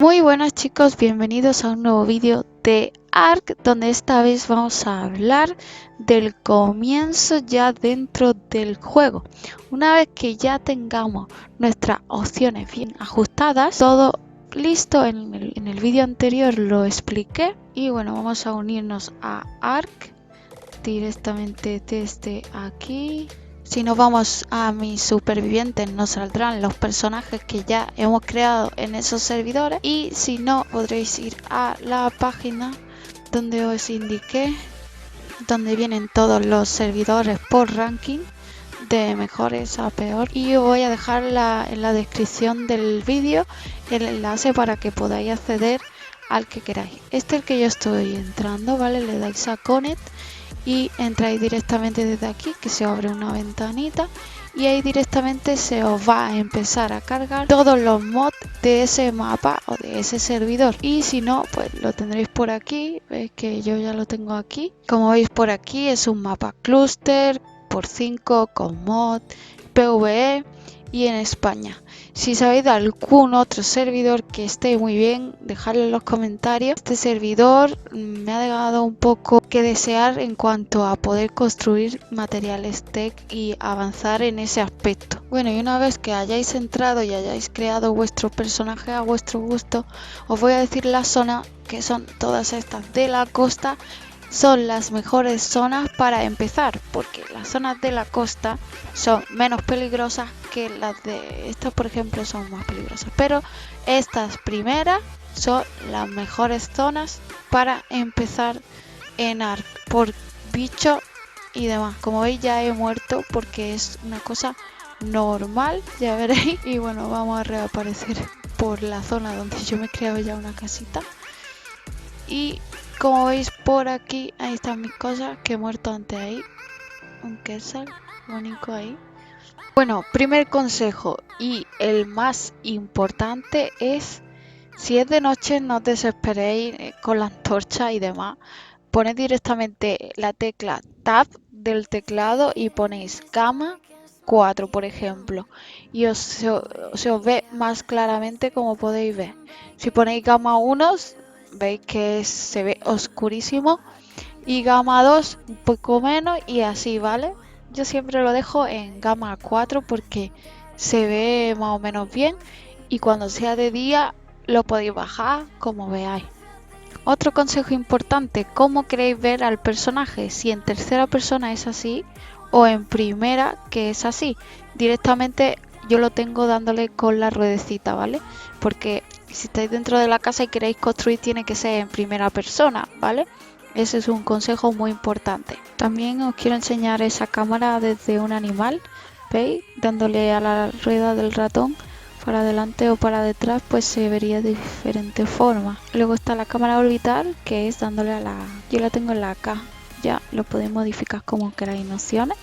Muy buenas chicos, bienvenidos a un nuevo vídeo de Ark, donde esta vez vamos a hablar del comienzo ya dentro del juego. Una vez que ya tengamos nuestras opciones bien ajustadas, todo listo, en el vídeo anterior lo expliqué. Y bueno, vamos a unirnos a Ark directamente desde aquí. Si nos vamos a mis supervivientes, nos saldrán los personajes que ya hemos creado en esos servidores. Y si no, podréis ir a la página donde os indiqué, donde vienen todos los servidores por ranking, de mejores a peor. Y os voy a dejar en la descripción del vídeo el enlace para que podáis acceder al que queráis. Este es el que yo estoy entrando, ¿vale? Le dais a Connect y entráis directamente desde aquí, que se abre una ventanita, y ahí directamente se os va a empezar a cargar todos los mods de ese mapa o de ese servidor. Y si no, pues lo tendréis por aquí. Veis que yo ya lo tengo aquí. Como veis por aquí, es un mapa cluster por 5 con mod, PvE y en España. Si sabéis de algún otro servidor que esté muy bien, dejadlo en los comentarios. Este servidor me ha dejado un poco que desear en cuanto a poder construir materiales tech y avanzar en ese aspecto. Bueno, y una vez que hayáis entrado y hayáis creado vuestro personaje a vuestro gusto, os voy a decir la zona, que son todas estas de la costa. Son las mejores zonas para empezar, porque las zonas de la costa son menos peligrosas que las de estas, por ejemplo, son más peligrosas, pero estas primeras son las mejores zonas para empezar en Ark por bicho y demás. Como veis, ya he muerto porque es una cosa normal, ya veréis. Y bueno, vamos a reaparecer por la zona donde yo me he creado ya una casita. Y como veis por aquí, ahí están mis cosas, que he muerto antes ahí. Un quesal bonito ahí. Bueno, primer consejo y el más importante es, si es de noche, no os desesperéis con la antorcha y demás. Poned directamente la tecla Tab del teclado y ponéis gama 4, por ejemplo, y se os ve más claramente, como podéis ver. Si ponéis gama 1, veis que se ve oscurísimo, y gama 2 un poco menos, y así, ¿vale? Yo siempre lo dejo en gama 4 porque se ve más o menos bien, y cuando sea de día lo podéis bajar como veáis. Otro consejo importante: ¿cómo queréis ver al personaje? Si en tercera persona es así, o en primera, que es así. Directamente yo lo tengo dándole con la ruedecita, ¿vale? Porque si estáis dentro de la casa y queréis construir, tiene que ser en primera persona, ¿vale? Ese es un consejo muy importante. También os quiero enseñar esa cámara desde un animal. ¿Veis? Dándole a la rueda del ratón para adelante o para detrás, pues se vería de diferente forma. Luego está la cámara orbital, que es dándole a la... Yo la tengo en la K. Ya lo podéis modificar como queráis en opciones,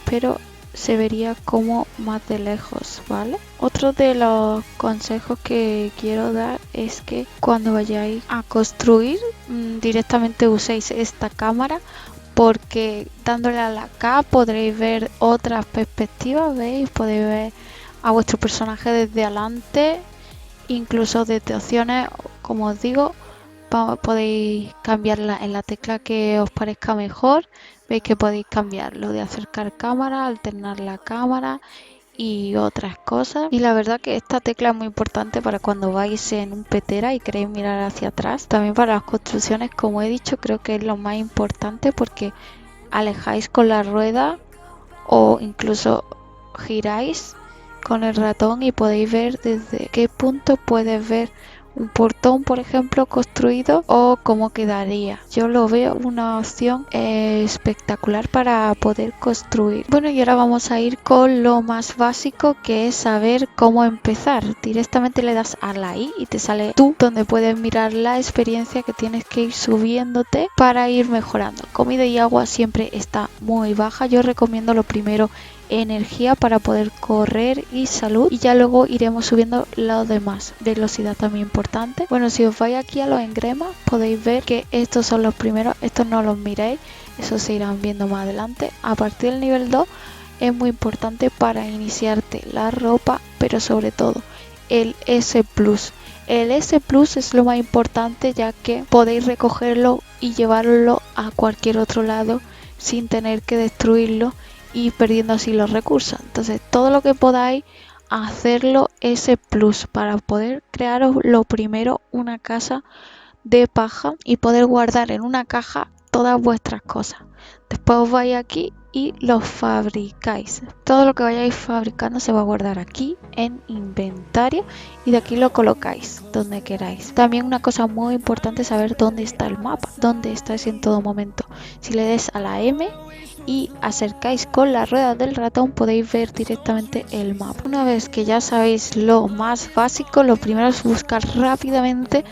pero se vería como más de lejos, ¿vale? Otro de los consejos que quiero dar es que cuando vayáis a construir, directamente uséis esta cámara, porque dándole a la K podréis ver otras perspectivas, ¿veis? Podéis ver a vuestro personaje desde adelante, incluso desde opciones, como os digo, podéis cambiarla en la tecla que os parezca mejor. Veis que podéis cambiarlo de acercar cámara, alternar la cámara y otras cosas. Y la verdad que esta tecla es muy importante para cuando vais en un petera y queréis mirar hacia atrás. También para las construcciones, como he dicho, creo que es lo más importante, porque alejáis con la rueda o incluso giráis con el ratón y podéis ver desde qué punto puedes ver un portón, por ejemplo, construido, o cómo quedaría. Yo lo veo una opción espectacular para poder construir. Bueno, y ahora vamos a ir con lo más básico, que es saber cómo empezar. Directamente le das a la I y te sale tú, donde puedes mirar la experiencia que tienes que ir subiéndote para ir mejorando. Comida y agua siempre está muy baja. Yo recomiendo lo primero energía para poder correr y salud, y ya luego iremos subiendo lo demás. Velocidad también importante. Bueno, si os vais aquí a los engremas, podéis ver que estos son los primeros. Estos no los miréis, eso se irán viendo más adelante. A partir del nivel 2 es muy importante para iniciarte la ropa, pero sobre todo el S+. El S Plus es lo más importante, ya que podéis recogerlo y llevarlo a cualquier otro lado sin tener que destruirlo y perdiendo así los recursos. Entonces todo lo que podáis hacerlo S Plus para poder crearos lo primero una casa de paja y poder guardar en una caja todas vuestras cosas. Después os vais aquí y los fabricáis. Todo lo que vayáis fabricando se va a guardar aquí en inventario y de aquí lo colocáis donde queráis. También una cosa muy importante es saber dónde está el mapa, dónde estáis en todo momento. Si le des a la M y acercáis con la rueda del ratón podéis ver directamente el mapa. Una vez que ya sabéis lo más básico, lo primero es buscar rápidamente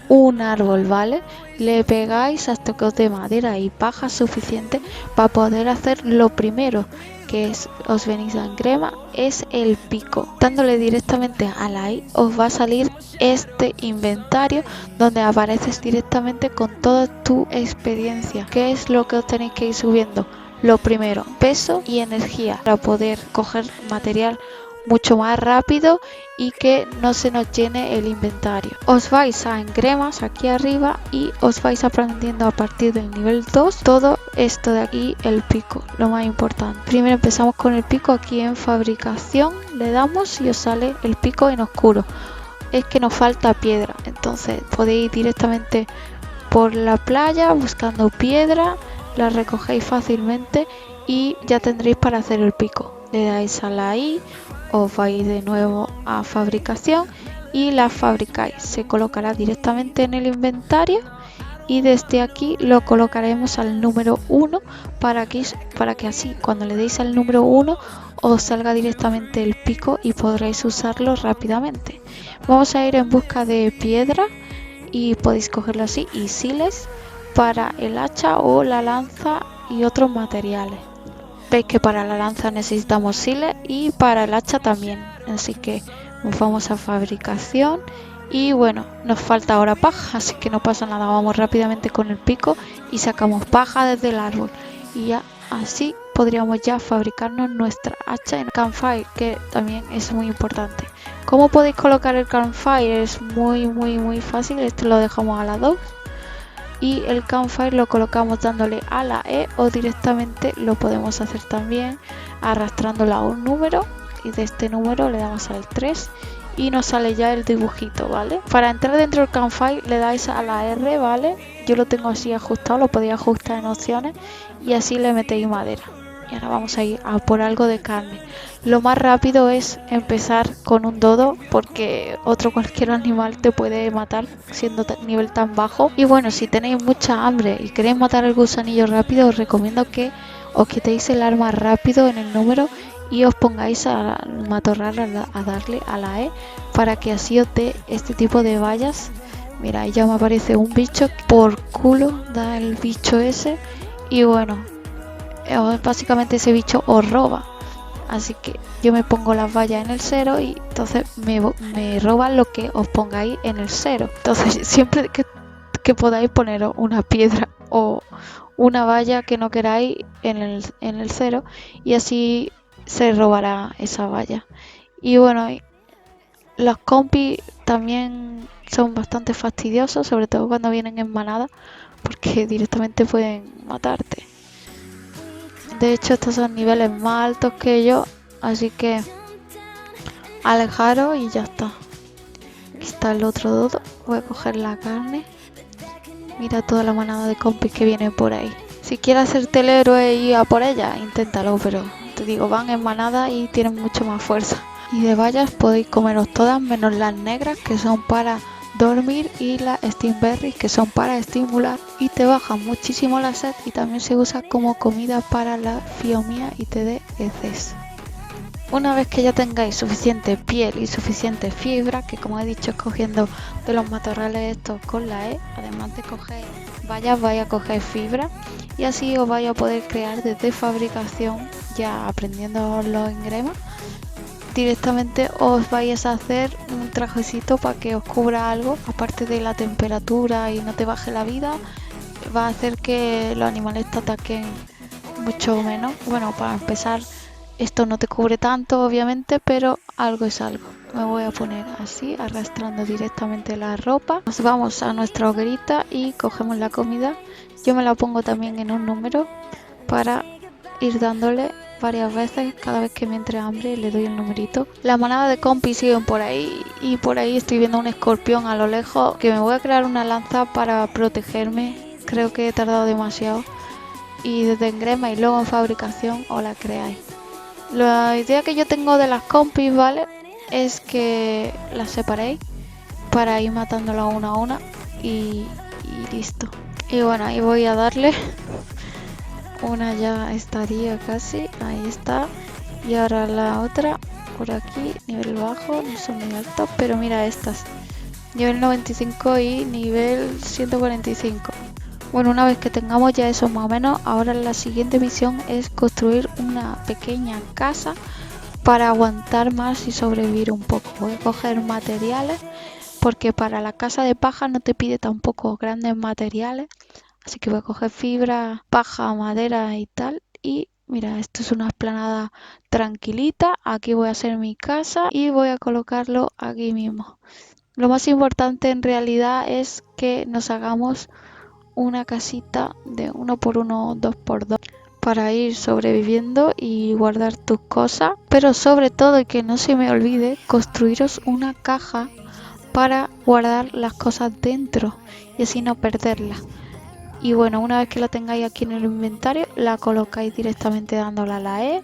un árbol, ¿vale? Le pegáis hasta que os dé madera y paja suficiente para poder hacer lo primero, que es, os venís a Engrema, es el pico. Dándole directamente a la I os va a salir este inventario donde apareces directamente con toda tu experiencia. ¿Qué es lo que os tenéis que ir subiendo? Lo primero, peso y energía para poder coger material mucho más rápido y que no se nos llene el inventario. Os vais a Engremas aquí arriba y os vais aprendiendo a partir del nivel 2 todo esto de aquí, el pico, lo más importante. Primero empezamos con el pico aquí en fabricación, le damos y os sale el pico en oscuro. Es que nos falta piedra, entonces podéis ir directamente por la playa buscando piedra, la recogéis fácilmente y ya tendréis para hacer el pico. Le dais a la I, os vais de nuevo a fabricación y la fabricáis. Se colocará directamente en el inventario y desde aquí lo colocaremos al número 1 para que así cuando le deis al número 1 os salga directamente el pico y podréis usarlo rápidamente. Vamos a ir en busca de piedra y podéis cogerlo así y siles para el hacha o la lanza y otros materiales. Veis que para la lanza necesitamos siles y para el hacha también, así que nos vamos a fabricación y bueno, nos falta ahora paja, así que no pasa nada, vamos rápidamente con el pico y sacamos paja desde el árbol y ya así podríamos ya fabricarnos nuestra hacha en campfire, que también es muy importante. ¿Cómo podéis colocar el campfire? Es muy fácil, este lo dejamos a la 2 y el campfire lo colocamos dándole a la E o directamente lo podemos hacer también arrastrándola a un número y de este número le damos al 3 y nos sale ya el dibujito, ¿vale? Para entrar dentro del campfire le dais a la R, ¿vale? Yo lo tengo así ajustado, lo podéis ajustar en opciones y así le metéis madera. Y ahora vamos a ir a por algo de carne. Lo más rápido es empezar con un dodo porque cualquier animal te puede matar siendo nivel tan bajo. Y bueno, si tenéis mucha hambre y queréis matar al gusanillo rápido, os recomiendo que os quitéis el arma rápido en el número y os pongáis a matorral a darle a la E para que así os dé este tipo de vallas. Mira, ahí ya me aparece un bicho, por culo da el bicho ese y bueno, básicamente ese bicho os roba. Así que yo me pongo las vallas en el 0 y entonces me roban lo que os pongáis en el 0. Entonces siempre que podáis poner una piedra o una valla que no queráis en el 0 y así se robará esa valla. Y bueno, los compis también son bastante fastidiosos, sobre todo cuando vienen en manada, porque directamente pueden matarte. De hecho, estos son niveles más altos que yo, así que alejaros y ya está. Aquí está el otro dodo. Voy a coger la carne. Mira toda la manada de compis que vienen por ahí. Si quieres hacerte el héroe y ir a por ella, inténtalo, pero te digo, van en manada y tienen mucho más fuerza. Y de vallas podéis comeros todas menos las negras, que son para dormir, y las Steamberries, que son para estimular y te baja muchísimo la sed y también se usa como comida para la fiomía y te dé heces. Una vez que ya tengáis suficiente piel y suficiente fibra, que como he dicho es cogiendo de los matorrales estos con la E, además de coger vallas vais a coger fibra y así os vais a poder crear desde fabricación, ya aprendiendo los engremas. Directamente os vais a hacer un trajecito para que os cubra algo, aparte de la temperatura y no te baje la vida, va a hacer que los animales te ataquen mucho menos. Bueno, para empezar Esto no te cubre tanto, obviamente, pero algo es algo. Me voy a poner así, arrastrando directamente la ropa. Nos vamos a nuestra hoguerita y cogemos la comida. Yo me la pongo también en un número para ir dándole varias veces. Cada vez que me entre hambre le doy el numerito. La manada de compis siguen por ahí y por ahí estoy viendo un escorpión a lo lejos, que me voy a crear una lanza para protegerme. Creo que he tardado demasiado. Y desde engrema y luego en fabricación os la creáis. La idea que yo tengo de las compis, ¿vale? Es que las separéis para ir matándolas una a una y listo. Y bueno, ahí voy a darle. Una ya estaría casi, ahí está. Y ahora la otra, por aquí, nivel bajo, no son muy altas, pero mira estas. Nivel 95 y nivel 145. Bueno, una vez que tengamos ya eso más o menos, ahora la siguiente misión es construir una pequeña casa para aguantar más y sobrevivir un poco. Voy a coger materiales porque para la casa de paja no te pide tampoco grandes materiales. Así que voy a coger fibra, paja, madera y tal. Y mira, esto es una esplanada tranquilita. Aquí voy a hacer mi casa y voy a colocarlo aquí mismo. Lo más importante en realidad es que nos hagamos una casita de 1x1, 2x2 para ir sobreviviendo y guardar tus cosas, pero sobre todo, y que no se me olvide, construiros una caja para guardar las cosas dentro y así no perderlas. Y bueno, una vez que la tengáis aquí en el inventario, la colocáis directamente dándole a la E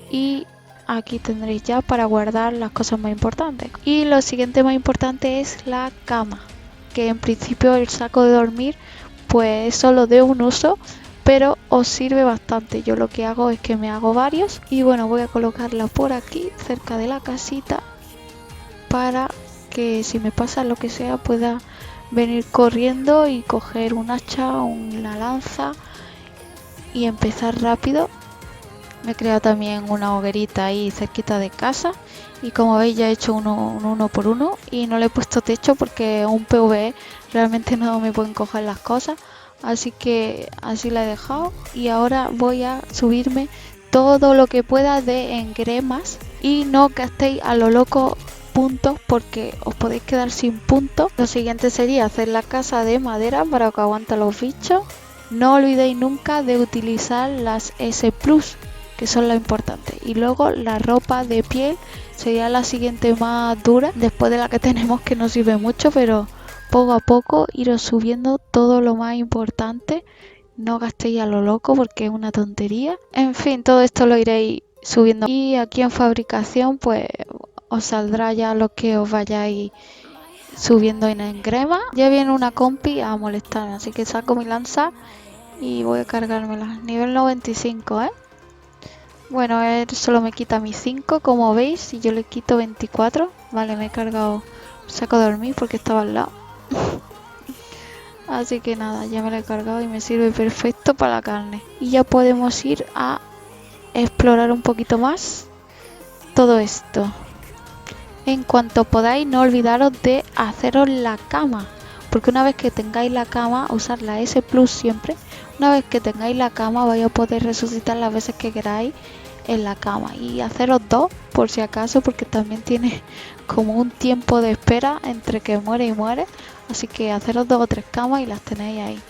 y aquí tendréis ya para guardar las cosas más importantes. Y lo siguiente más importante es la cama, que en principio el saco de dormir pues es solo de un uso, pero os sirve bastante. Yo lo que hago es que me hago varios y bueno, voy a colocarla por aquí cerca de la casita para que si me pasa lo que sea pueda venir corriendo y coger un hacha o una lanza y empezar rápido. Me he creado también una hoguerita ahí cerquita de casa y como veis ya he hecho un 1x1 y no le he puesto techo porque un PvE realmente no me pueden coger las cosas, así que así la he dejado y ahora voy a subirme todo lo que pueda de engremas y no gastéis a lo loco puntos porque os podéis quedar sin puntos. Lo siguiente sería hacer la casa de madera para que aguante los bichos. No olvidéis nunca de utilizar las S+, que son lo importante. Y luego la ropa de piel sería la siguiente más dura, después de la que tenemos, que no sirve mucho, pero poco a poco iros subiendo todo lo más importante. No gastéis a lo loco porque es una tontería. En fin, todo esto lo iréis subiendo. Y aquí en fabricación pues os saldrá ya lo que os vayáis subiendo en engrema. Ya viene una compi a molestarme, así que saco mi lanza y voy a cargármela. Nivel 95, ¿eh? Bueno, él solo me quita mis 5, como veis, y yo le quito 24. Vale, me he cargado saco de dormir porque estaba al lado. Así que nada, ya me lo he cargado y me sirve perfecto para la carne. Y ya podemos ir a explorar un poquito más todo esto. En cuanto podáis, no olvidaros de haceros la cama, porque una vez que tengáis la cama, usar la S+ siempre. Una vez que tengáis la cama vais a poder resucitar las veces que queráis en la cama y haceros dos por si acaso, porque también tiene como un tiempo de espera entre que muere y muere, así que haceros 2 o 3 camas y las tenéis ahí.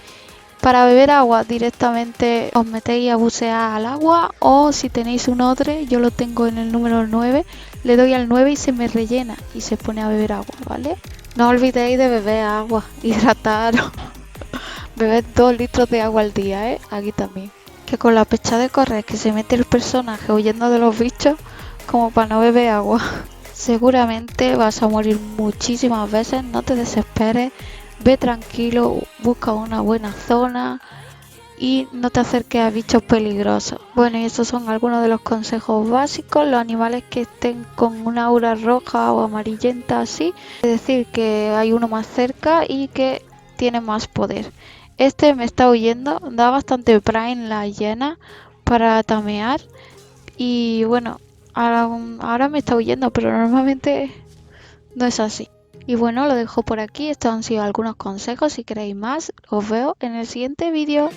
Para beber agua directamente os metéis a bucear al agua, o si tenéis un odre, yo lo tengo en el número 9, le doy al 9 y se me rellena y se pone a beber agua, ¿vale? No olvidéis de beber agua, hidrataros. Bebed 2 litros de agua al día, aquí también. Que con la pecha de correr que se mete el personaje huyendo de los bichos como para no beber agua. Seguramente vas a morir muchísimas veces, no te desesperes. Ve tranquilo, busca una buena zona y no te acerques a bichos peligrosos. Bueno, y estos son algunos de los consejos básicos. Los animales que estén con una aura roja o amarillenta así, es decir, que hay uno más cerca y que tiene más poder. Este me está huyendo, da bastante prime la hiena para tamear y bueno, ahora me está huyendo, pero normalmente no es así. Y bueno, lo dejo por aquí. Estos han sido algunos consejos. Si queréis más, os veo en el siguiente vídeo.